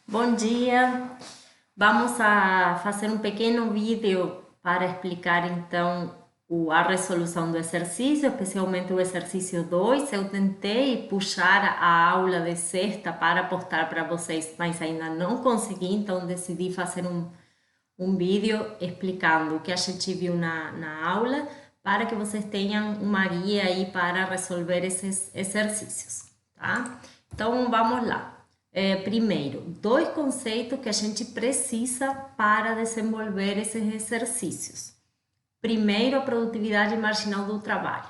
Bom dia! Vamos a fazer um pequeno vídeo para explicar então a resolução do exercício, especialmente o exercício 2. Eu tentei puxar a aula de sexta para postar para vocês, mas ainda não consegui, então decidi fazer um vídeo explicando o que a gente viu na aula para que vocês tenham uma guia aí para resolver esses exercícios, tá? Então vamos lá. Primeiro, dois conceitos que a gente precisa para desenvolver esses exercícios. Primeiro, a produtividade marginal do trabalho.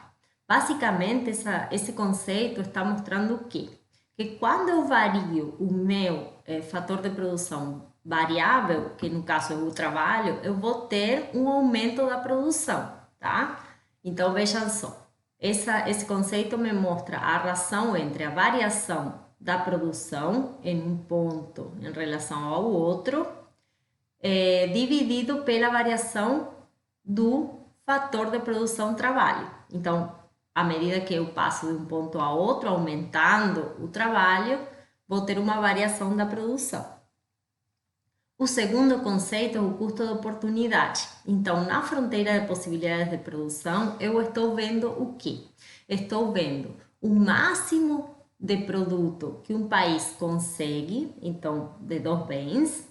Basicamente, esse conceito está mostrando o quê? Que quando eu vario o meu fator de produção variável, que no caso é o trabalho, eu vou ter um aumento da produção, tá? Então, vejam só. Esse conceito me mostra a relação entre a variação da produção em um ponto em relação ao outro, dividido pela variação do fator de produção trabalho. Então, à medida que eu passo de um ponto a outro, aumentando o trabalho, vou ter uma variação da produção. O segundo conceito é o custo de oportunidade. Então, na fronteira de possibilidades de produção, eu estou vendo o quê? Estou vendo o máximo de produto que um país consegue, então, de dois bens,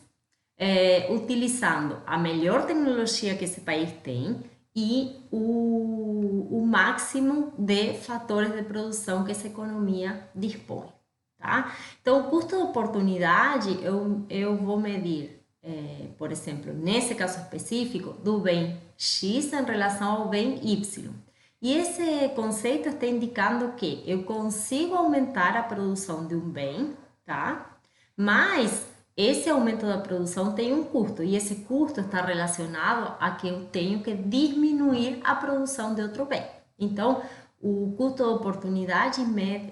utilizando a melhor tecnologia que esse país tem e o máximo de fatores de produção que essa economia dispõe. Tá? Então, o custo de oportunidade eu vou medir, por exemplo, nesse caso específico, do bem X em relação ao bem Y. E esse conceito está indicando que eu consigo aumentar a produção de um bem, tá? Mas esse aumento da produção tem um custo, e esse custo está relacionado a que eu tenho que diminuir a produção de outro bem. Então, o custo de oportunidade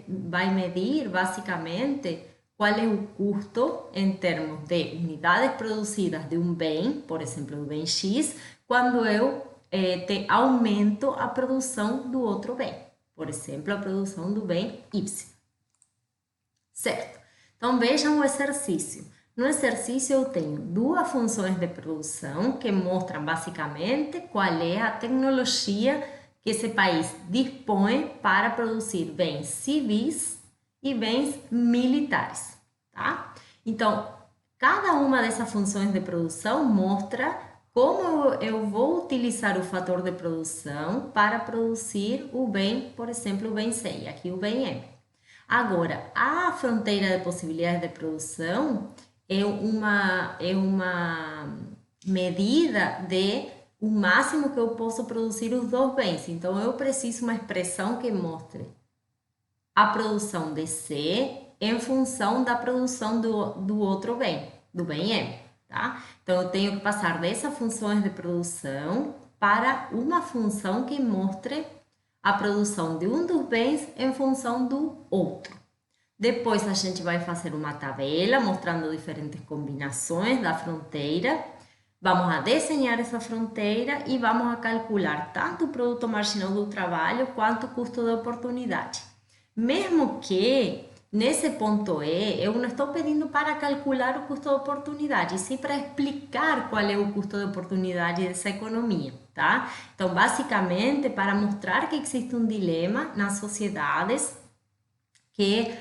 vai medir basicamente qual é o custo em termos de unidades produzidas de um bem, por exemplo, do bem X, quando eu aumento a produção do outro bem, por exemplo, a produção do bem Y. Certo? Então vejam o exercício. No exercício eu tenho duas funções de produção que mostram basicamente qual é a tecnologia que esse país dispõe para produzir bens civis e bens militares, tá? Então, cada uma dessas funções de produção mostra como eu vou utilizar o fator de produção para produzir o bem, por exemplo, o bem C, aqui o bem M. Agora, a fronteira de possibilidades de produção é uma medida de o máximo que eu posso produzir os dois bens. Então, eu preciso de uma expressão que mostre a produção de C em função da produção do outro bem, do bem M, tá? Então, eu tenho que passar dessas funções de produção para uma função que mostre a produção de um dos bens em função do outro. Depois a gente vai fazer uma tabela mostrando diferentes combinações da fronteira. Vamos a desenhar essa fronteira e vamos a calcular tanto o produto marginal do trabalho quanto o custo de oportunidade. Mesmo que nesse ponto E, eu não estou pedindo para calcular o custo de oportunidade, e sim para explicar qual é o custo de oportunidade dessa economia, tá? Então, basicamente, para mostrar que existe um dilema nas sociedades que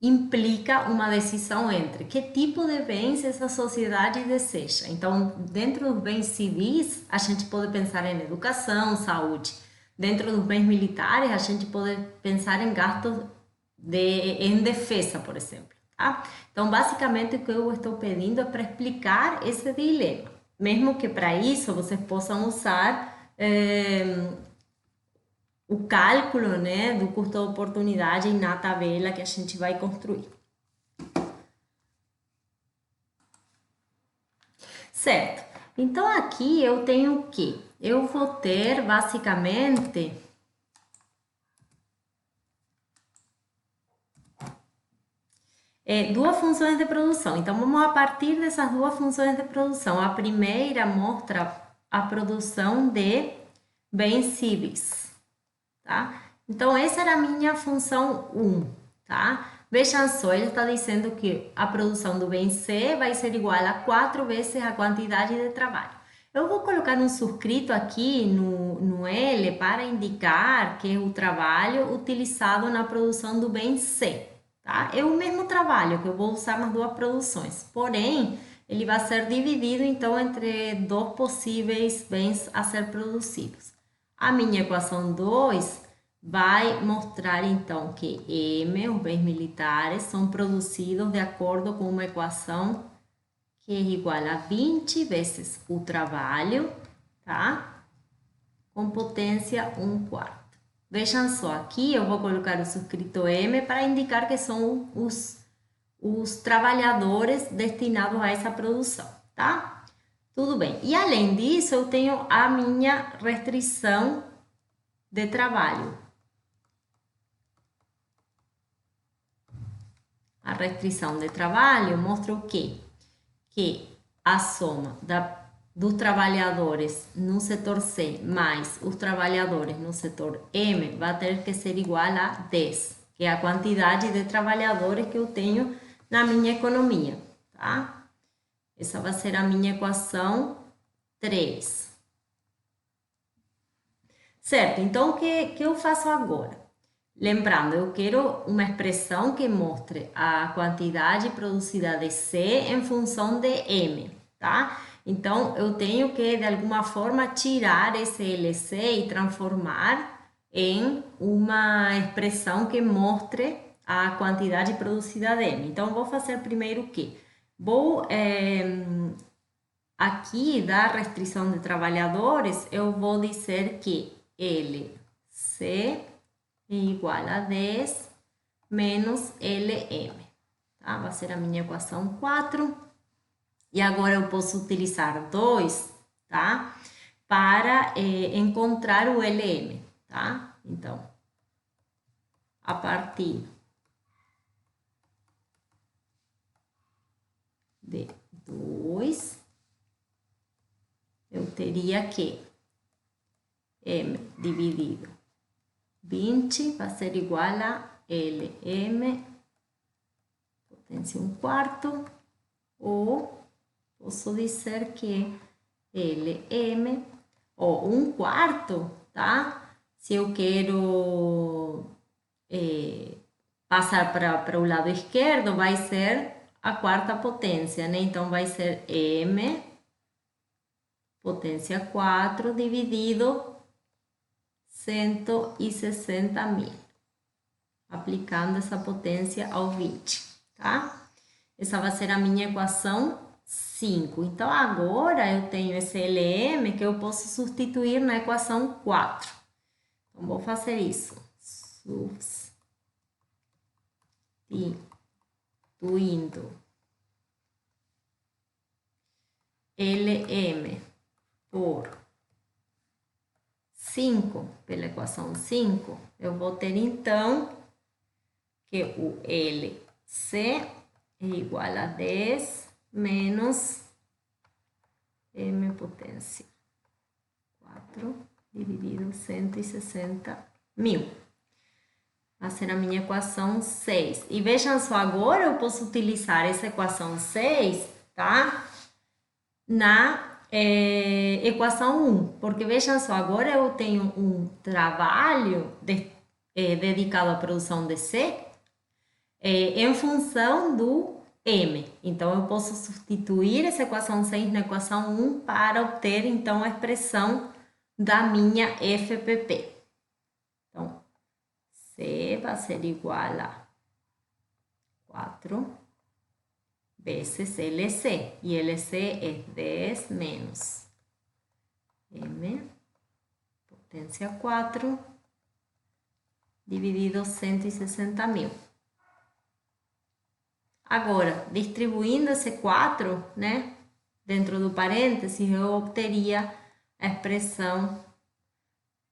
implica uma decisão entre que tipo de bens essa sociedade deseja. Então, dentro dos bens civis, a gente pode pensar em educação, saúde. Dentro dos bens militares, a gente pode pensar em gastos em defesa, por exemplo. Tá? Então, basicamente, o que eu estou pedindo é para explicar esse dilema. Mesmo que para isso vocês possam usar o cálculo, né, do custo de oportunidade na tabela que a gente vai construir. Certo. Então, aqui eu tenho o quê? Eu vou ter, basicamente, duas funções de produção. Então, vamos a partir dessas duas funções de produção. A primeira mostra a produção de bens civis, tá? Então, essa era a minha função 1, tá? Vejam só, ele está dizendo que a produção do bem C vai ser igual a 4 vezes a quantidade de trabalho. Eu vou colocar um subscrito aqui no L para indicar que é o trabalho utilizado na produção do bem C, tá? É o mesmo trabalho que eu vou usar nas duas produções, porém, ele vai ser dividido então entre dois possíveis bens a ser produzidos. A minha equação 2 vai mostrar então que M, os bens militares, são produzidos de acordo com uma equação que é igual a 20 vezes o trabalho, tá? Com potência 1/4. Vejam só, aqui eu vou colocar o subscrito M para indicar que são os trabalhadores destinados a essa produção, tá? Tudo bem. E além disso, eu tenho a minha restrição de trabalho. A restrição de trabalho mostra o quê? Que a soma dos trabalhadores no setor C mais os trabalhadores no setor M vai ter que ser igual a 10, que é a quantidade de trabalhadores que eu tenho na minha economia, tá? Essa vai ser a minha equação 3. Certo, então o que eu faço agora? Lembrando, eu quero uma expressão que mostre a quantidade produzida de C em função de M, tá? Então, eu tenho que, de alguma forma, tirar esse LC e transformar em uma expressão que mostre a quantidade produzida de M. Então, vou fazer primeiro o quê? Vou, aqui, da restrição de trabalhadores, eu vou dizer que LC é igual a 10 menos LM, tá? Vai ser a minha equação 4. E agora eu posso utilizar 2, tá? Para encontrar o LM, tá? Então, a partir de 2, eu teria que M dividido 20 vai ser igual a LM potência 1/4, ou posso dizer que LM, ou 1/4, tá? Se eu quero passar para o lado esquerdo, vai ser a quarta potência, né? Então, vai ser M potência 4 dividido 160.000, aplicando essa potência ao 20, tá? Essa vai ser a minha equação 5. Então, agora eu tenho esse LM que eu posso substituir na equação 4. Então, vou fazer isso. Substituindo LM por 5, pela equação 5, eu vou ter então que o LC é igual a 10 menos M potência 4 dividido 160.000. Vai ser a minha equação 6. E vejam só, agora eu posso utilizar essa equação 6, tá? Na equação 1, porque vejam só, agora eu tenho um trabalho dedicado à produção de C em função do M. Então, eu posso substituir essa equação 6 na equação 1 para obter, então, a expressão da minha FPP. Então, C vai ser igual a 4 vezes LC. E LC é 10 menos M, potência 4, dividido 160.000. Agora, distribuindo esse 4, né, dentro do parênteses, eu obteria a expressão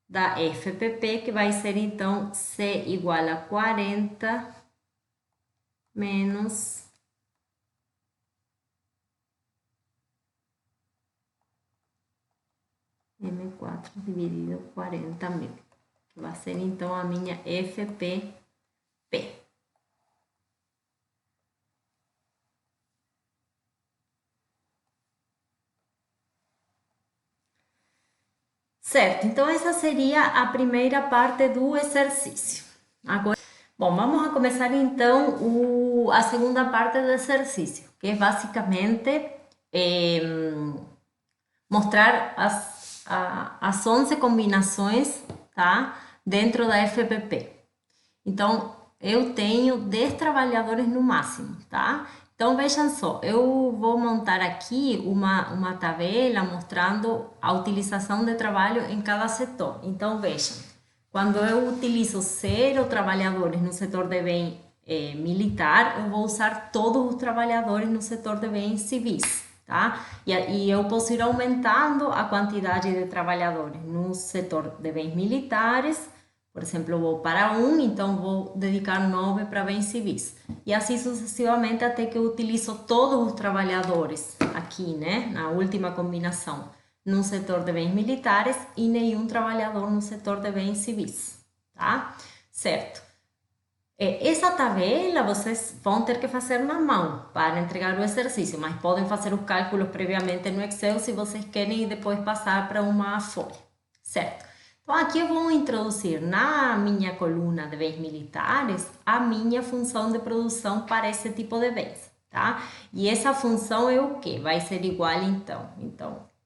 da FPP, que vai ser, então, C igual a 40 menos M4 dividido 40.000, que vai ser, então, a minha FPP. Certo, então essa seria a primeira parte do exercício. Agora, bom, vamos a começar então a segunda parte do exercício, que é basicamente mostrar as 11 combinações, tá? Dentro da FPP. Então, eu tenho 10 trabalhadores no máximo, tá? Então, vejam só, eu vou montar aqui uma tabela mostrando a utilização de trabalho em cada setor. Então, vejam, quando eu utilizo 0 trabalhadores no setor de bem militar, eu vou usar todos os trabalhadores no setor de bens civis, tá? E eu posso ir aumentando a quantidade de trabalhadores no setor de bens militares. Por exemplo, eu vou para 1, então vou dedicar 9 para bens civis. E assim sucessivamente até que eu utilizo todos os trabalhadores aqui, né, na última combinação, no setor de bens militares e nenhum trabalhador no setor de bens civis, tá? Certo. Essa tabela vocês vão ter que fazer na mão para entregar o exercício, mas podem fazer os cálculos previamente no Excel se vocês querem e depois passar para uma folha, certo? Então, aqui eu vou introduzir na minha coluna de bens militares a minha função de produção para esse tipo de bens, tá? E essa função é o quê? Vai ser igual, então,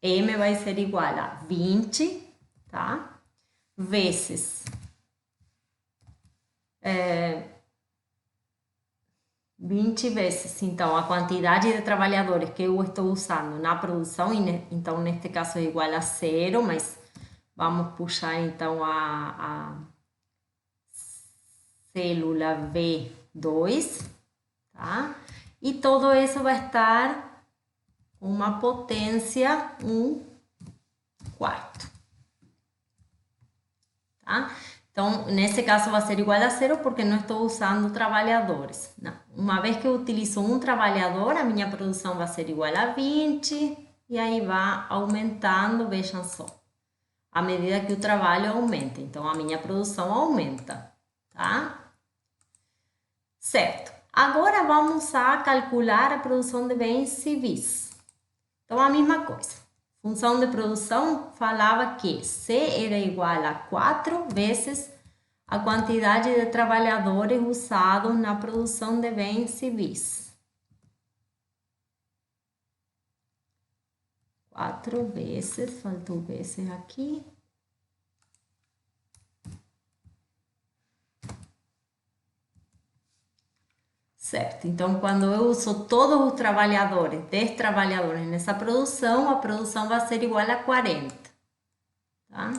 M vai ser igual a 20, tá? Vezes 20 vezes, então, a quantidade de trabalhadores que eu estou usando na produção, então, neste caso é igual a 0, mas vamos puxar, então, a célula V2, tá? E todo isso vai estar com uma potência 1/4, tá? Então, nesse caso vai ser igual a 0 porque não estou usando trabalhadores. Não. Uma vez que eu utilizo um trabalhador, a minha produção vai ser igual a 20 e aí vai aumentando, vejam só, à medida que o trabalho aumenta. Então, a minha produção aumenta, tá? Certo. Agora vamos a calcular a produção de bens civis. Então, a mesma coisa. Função de produção falava que C era igual a 4 vezes a quantidade de trabalhadores usados na produção de bens civis. 4 vezes, faltou vezes aqui. Certo, então quando eu uso todos os trabalhadores, 10 trabalhadores nessa produção, a produção vai ser igual a 40, tá?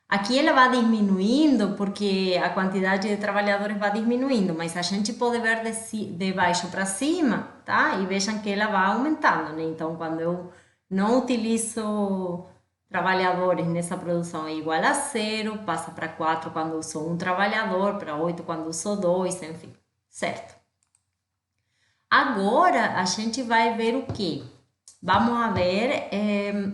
Aqui ela vai diminuindo porque a quantidade de trabalhadores vai diminuindo, mas a gente pode ver de baixo para cima, tá? E vejam que ela vai aumentando, né? Então, quando eu não utilizo trabalhadores nessa produção é igual a 0, passa para 4 quando eu uso um trabalhador, para 8 quando eu uso 2, enfim, certo? Agora a gente vai ver o quê? Vamos a ver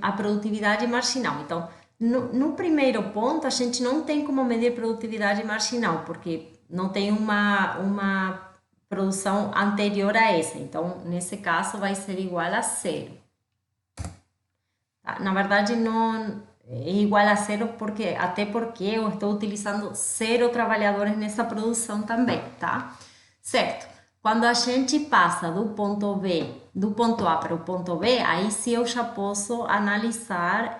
a produtividade marginal. Então, no primeiro ponto, a gente não tem como medir produtividade marginal, porque não tem uma produção anterior a essa. Então, nesse caso, vai ser igual a 0. Tá? Na verdade, não é igual a 0 até porque eu estou utilizando 0 trabalhadores nessa produção também, tá? Certo. Quando a gente passa do ponto A para o ponto B, aí sim eu já posso analisar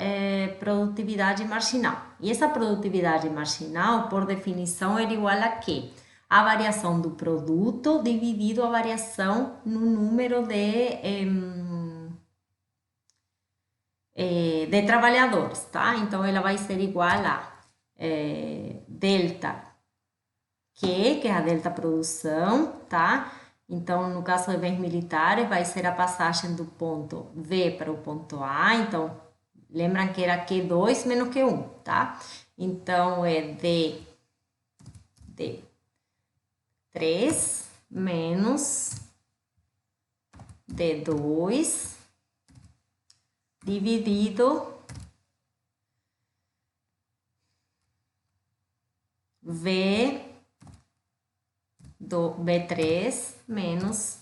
produtividade marginal. E essa produtividade marginal, por definição, é igual a quê? A variação do produto dividido a variação no número de trabalhadores, tá? Então, ela vai ser igual a delta Q, que é a delta produção, tá? Então, no caso de bens militares, vai ser a passagem do ponto V para o ponto A. Então, lembram que era Q2 menos Q1, tá? Então, é D3 menos D2 dividido B3 menos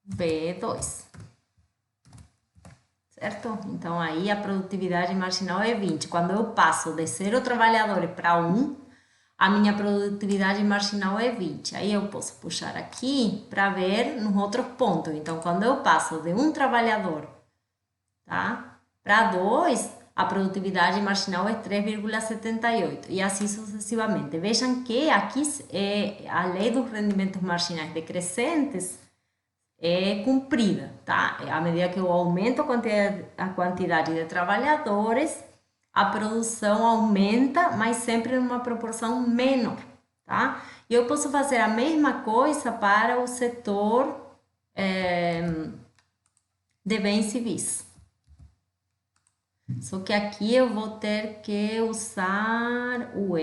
B2. certo? Então, aí a produtividade marginal é 20. Quando eu passo de 0 trabalhadores para 1, a minha produtividade marginal é 20. Aí eu posso puxar aqui para ver nos outros pontos. Então, quando eu passo de 1 trabalhador, tá, para 2, a produtividade marginal é 3,78 e assim sucessivamente. Vejam que aqui a lei dos rendimentos marginais decrescentes é cumprida, tá? À medida que eu aumento a quantidade de trabalhadores, a produção aumenta, mas sempre em uma proporção menor, tá? E eu posso fazer a mesma coisa para o setor de bens civis. Só que aqui eu vou ter que usar o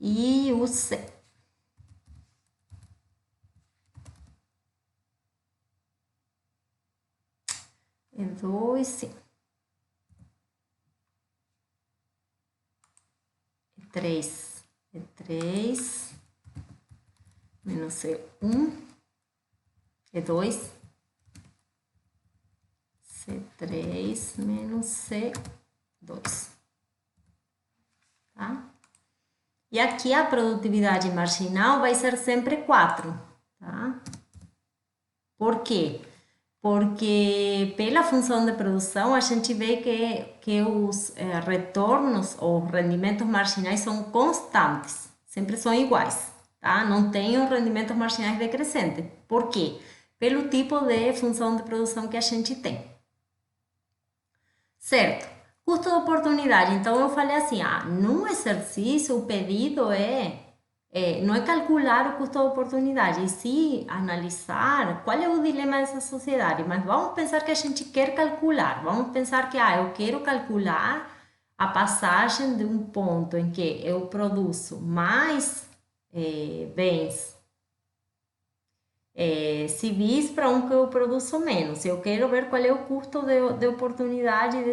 e o C. É 2, sim. É 3. É 3 menos C1. É 2. C3 menos C2. Tá? E aqui a produtividade marginal vai ser sempre 4. Tá? Por quê? Porque pela função de produção a gente vê que os retornos ou rendimentos marginais são constantes, sempre são iguais, tá? Não tem os rendimentos marginais decrescentes. Por quê? Pelo tipo de função de produção que a gente tem. Certo? Custo de oportunidade. Então eu falei assim, num exercício o pedido não é calcular o custo de oportunidade, e sim analisar qual é o dilema dessa sociedade. Mas vamos pensar que a gente quer calcular. Vamos pensar que eu quero calcular a passagem de um ponto em que eu produzo mais bens civis para um que eu produzo menos. Eu quero ver qual é o custo de oportunidade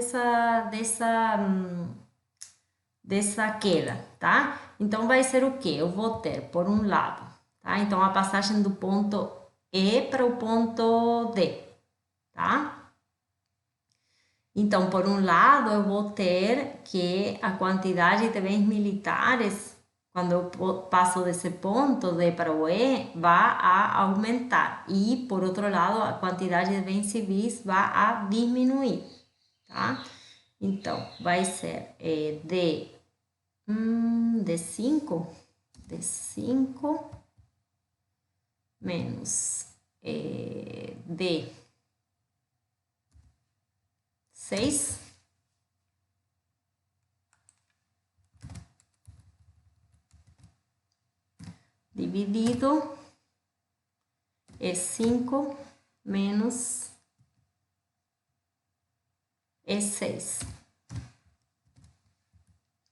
dessa queda, tá? Então vai ser o quê? Eu vou ter, por um lado, tá? Então a passagem do ponto E para o ponto D, tá? Então, por um lado, eu vou ter que a quantidade de bens militares, quando eu passo desse ponto D para o E, vai a aumentar. E, por outro lado, a quantidade de bens civis vai a diminuir, tá? Então, vai ser D5 menos D6 dividido E5 menos E6.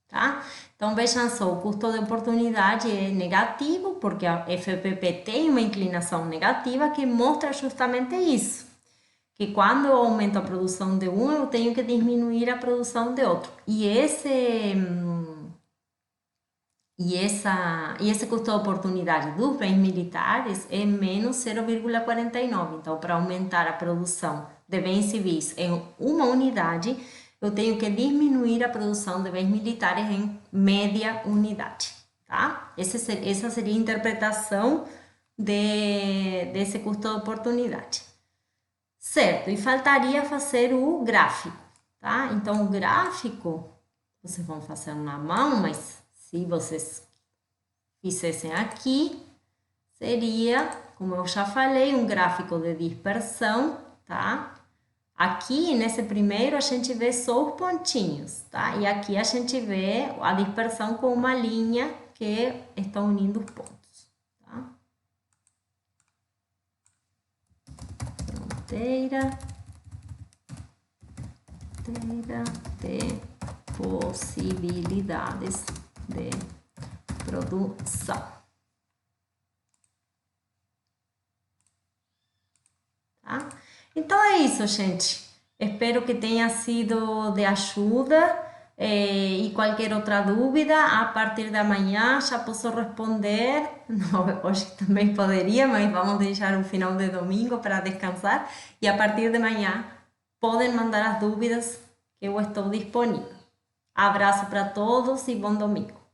Tá? Então, vejam só, o custo de oportunidade é negativo, porque a FPP tem uma inclinação negativa que mostra justamente isso. Que quando eu aumento a produção de um, eu tenho que diminuir a produção de outro. E esse custo de oportunidade dos bens militares é menos 0,49. Então, para aumentar a produção de bens civis em uma unidade, eu tenho que diminuir a produção de bens militares em média unidade. Tá? Essa seria a interpretação desse custo de oportunidade. Certo, e faltaria fazer o gráfico. Tá? Então, o gráfico, vocês vão fazer na mão, mas se vocês fizessem aqui, seria, como eu já falei, um gráfico de dispersão, tá? Aqui, nesse primeiro, a gente vê só os pontinhos, tá? E aqui a gente vê a dispersão com uma linha que está unindo os pontos, tá? Fronteira de possibilidades de produção. Tá? Então é isso, gente. Espero que tenha sido de ajuda. E qualquer outra dúvida, a partir da manhã já posso responder. Não, hoje também poderia, mas vamos deixar o final de domingo para descansar. E a partir de manhã podem mandar as dúvidas que eu estou disponível. Abraço para todos e bom domingo.